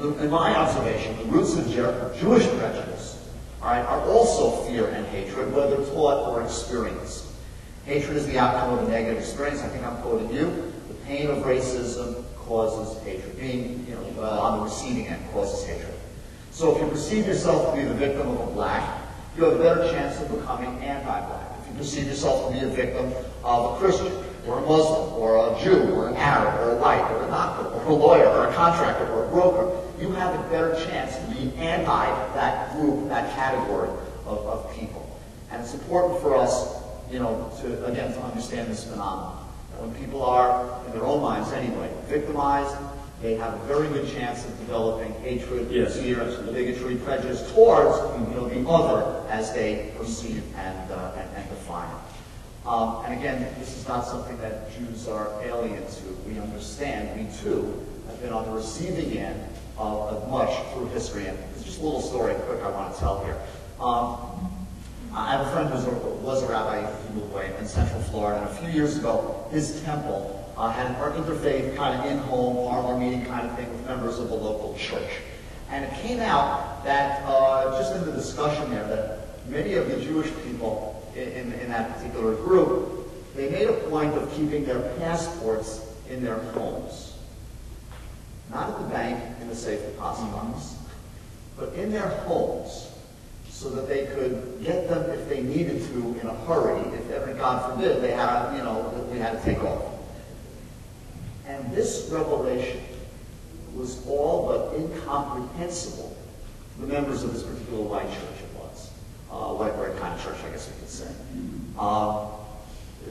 in my observation, the roots of Jewish prejudice, all right, are also fear and hatred, whether taught or experienced. Hatred is the outcome of a negative experience. I think I'm quoting you. The pain of racism causes hatred. Being, on the receiving end causes hatred. So if you perceive yourself to be the victim of a black, you have a better chance of becoming anti-black. If you perceive yourself to be a victim of a Christian, or a Muslim, or a Jew, or an Arab, or a white, or a doctor, or a lawyer, or a contractor, or a broker, you have a better chance to be anti that group, that category of people. And it's important for us, to understand this phenomenon. When people are, in their own minds anyway, victimized, they have a very good chance of developing hatred, fear, bigotry, prejudice towards the other as they perceive and define it. And again, this is not something that Jews are alien to. We understand. We too have been on the receiving end of much through history. And it's just a little story, quick, I want to tell here. I have a friend who was a rabbi in Central Florida, and a few years ago, his temple had an interfaith kind of in-home parlor meeting kind of thing with members of the local church. And it came out that, just in the discussion there, that many of the Jewish people in that particular group, they made a point of keeping their passports in their homes. Not at the bank in the safe deposit box, but in their homes, so that they could get them if they needed to in a hurry, if ever, God forbid, they had, we had to take off. And this revelation was all but incomprehensible to the members of this particular white church it was. White bread kind of church, I guess we could say.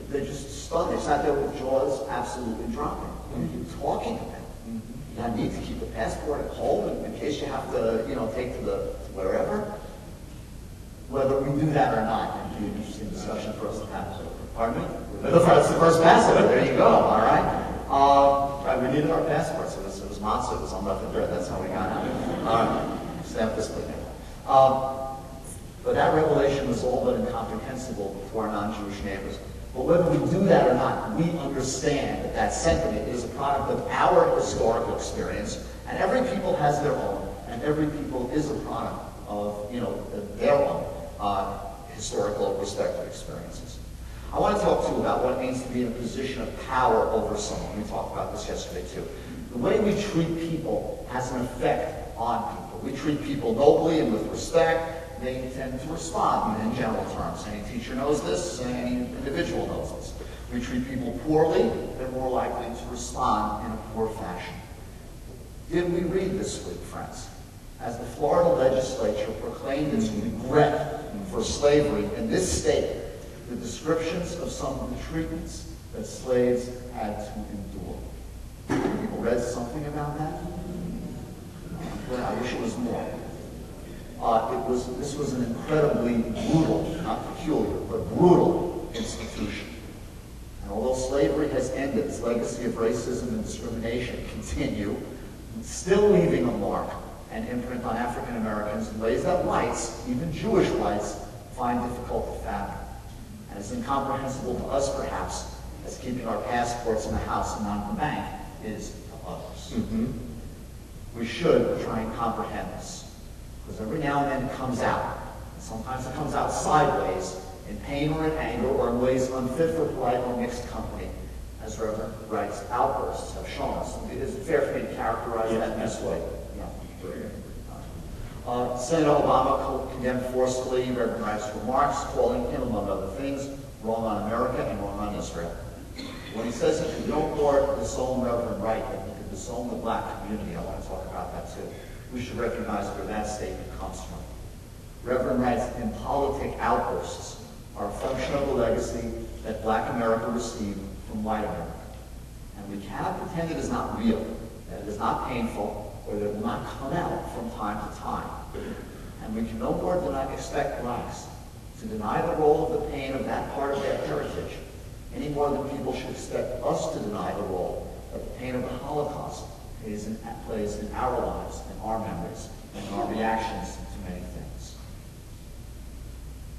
They just stunned. They sat there with jaws absolutely dropping. What are you talking about? You need to keep the passport at home in case you have to, take to wherever. Whether we do that or not, it'd be an interesting discussion for us to have. Pardon me? That's the first passport. There you go. All right. Right, we needed our passports. It was matzah. It was unleavened bread. That's how we got out. Stamp this thing. But that revelation was all but incomprehensible to our non-Jewish neighbors. But whether we do that or not, we understand that that sentiment is a product of our historical experience, and every people has their own, and every people is a product of their own historical respective experiences. I want to talk, too, about what it means to be in a position of power over someone. We talked about this yesterday, too. The way we treat people has an effect on people. We treat people nobly and with respect. They tend to respond in general terms. Any teacher knows this. Any individual knows this. We treat people poorly. They're more likely to respond in a poor fashion. Did we read this week, friends? As the Florida legislature proclaimed its regret for slavery in this state, the descriptions of some of the treatments that slaves had to endure. People read something about that? Well, I wish it was more. This was an incredibly brutal, not peculiar, but brutal institution. And although slavery has ended, its legacy of racism and discrimination continue, still leaving a mark and imprint on African Americans in ways that whites, even Jewish whites, find difficult to fathom. And as incomprehensible to us, perhaps, as keeping our passports in the house and not in the bank is to others. We should try and comprehend this, because every now and then it comes out. And sometimes it comes out sideways, in pain or in anger, or in ways unfit for polite or mixed company, as Reverend writes, outbursts have shown us. Is it fair for me to characterize that in this way? Senator Obama condemned forcefully Reverend Wright's remarks, calling him, among other things, wrong on America and wrong on Israel. When he says he could no more disown Reverend Wright than he could disown the black community, I want to talk about that too. We should recognize where that statement comes from. Reverend Wright's impolitic outbursts are a function of the legacy that black America received from white America. And we cannot pretend it is not real, that it is not painful, or that it will not come out from time to time. And we can no more expect blacks to deny the role of the pain of that part of their heritage, any more than people should expect us to deny the role that the pain of the Holocaust plays in our lives, in our memories, and in our reactions to many things.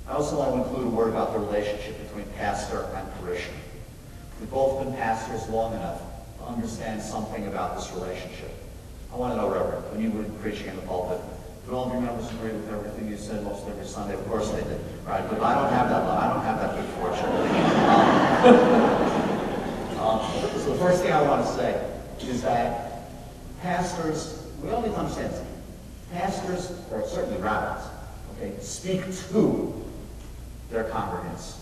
I also want to include a word about the relationship between pastor and parishioner. We've both been pastors long enough to understand something about this relationship. I want to know, Reverend, when you were preaching in the pulpit, did all of your members agree with everything you said most every Sunday? Of course they did, right? But I don't have that. I don't have that good fortune. So the first thing I want to say is that pastors, we all need to understand this. Pastors, or certainly rabbis, okay, speak to their congregants.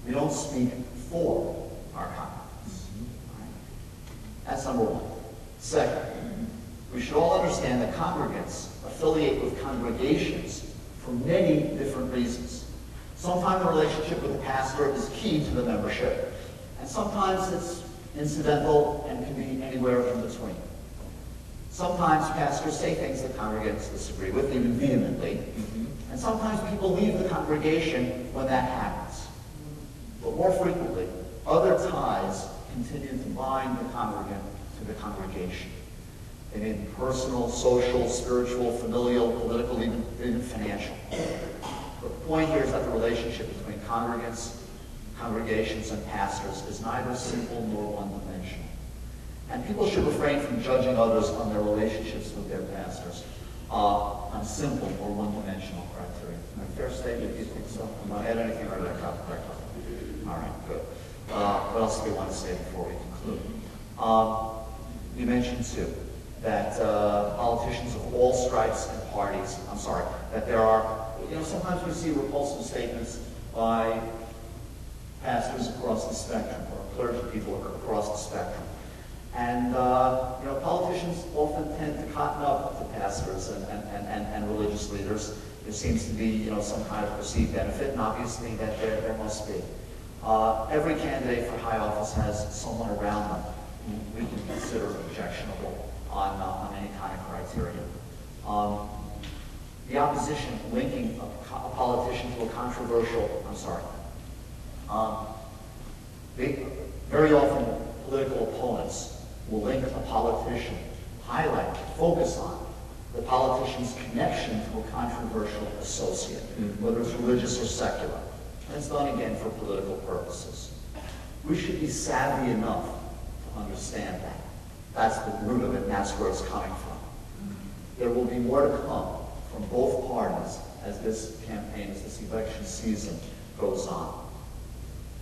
We don't speak for our congregants. Right? That's number one. Second, we should all understand that congregants affiliate with congregations for many different reasons. Sometimes the relationship with the pastor is key to the membership, and sometimes it's incidental and can be anywhere in between. Sometimes pastors say things that congregants disagree with, even vehemently, and sometimes people leave the congregation when that happens. But more frequently, other ties continue to bind the congregant to the congregation. They may be personal, social, spiritual, familial, political, even financial. But the point here is that the relationship between congregants, congregations, and pastors is neither simple nor one-dimensional. And people should refrain from judging others on their relationships with their pastors on simple or one-dimensional criteria. Fair statement, do you think so? Am I add anything or did I cover that? All right, good. What else do we want to say before we conclude? You mentioned, too, that politicians of all stripes and parties, that there are, sometimes we see repulsive statements by pastors across the spectrum, or clergy people across the spectrum. And, politicians often tend to cotton up to pastors and religious leaders. There seems to be, some kind of perceived benefit, and obviously that there must be. Every candidate for high office has someone around them who we can consider objectionable on any kind of criteria. The opposition linking a politician to a controversial, very often political opponents will link a politician, highlight, focus on the politician's connection to a controversial associate, whether it's religious or secular. And it's done again for political purposes. We should be savvy enough to understand that. That's the root of it, and that's where it's coming from. There will be more to come from both parties as this campaign, as this election season goes on.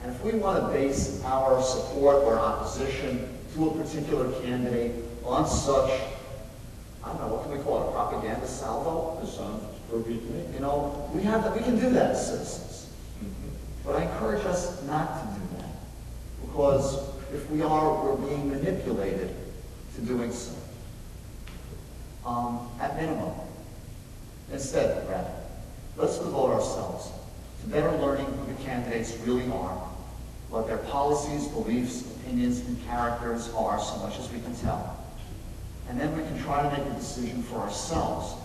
And if we want to base our support or opposition to a particular candidate on such, I don't know, what can we call it, a propaganda salvo? This sounds appropriate to me. We can do that as citizens. But I encourage us not to do that. Because if we are, we're being manipulated to doing so. At minimum. Instead, rather, let's devote ourselves to better learning who the candidates really are, what their policies, beliefs, opinions, and characters are, so much as we can tell. And then we can try to make a decision for ourselves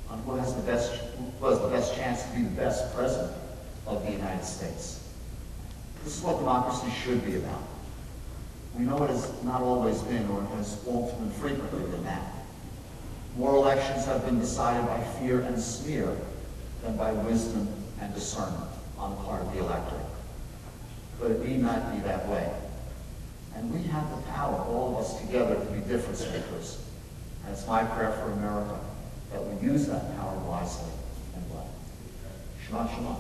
on who has the best chance to be the best president of the United States. This is what democracy should be about. We know it has not always been, or it has often frequently been that. More elections have been decided by fear and smear than by wisdom and discernment on the part of the electorate. But it need not be that way. And we have the power, all of us together, to be difference makers. And it's my prayer for America that we use that power wisely and well. Shema Shema.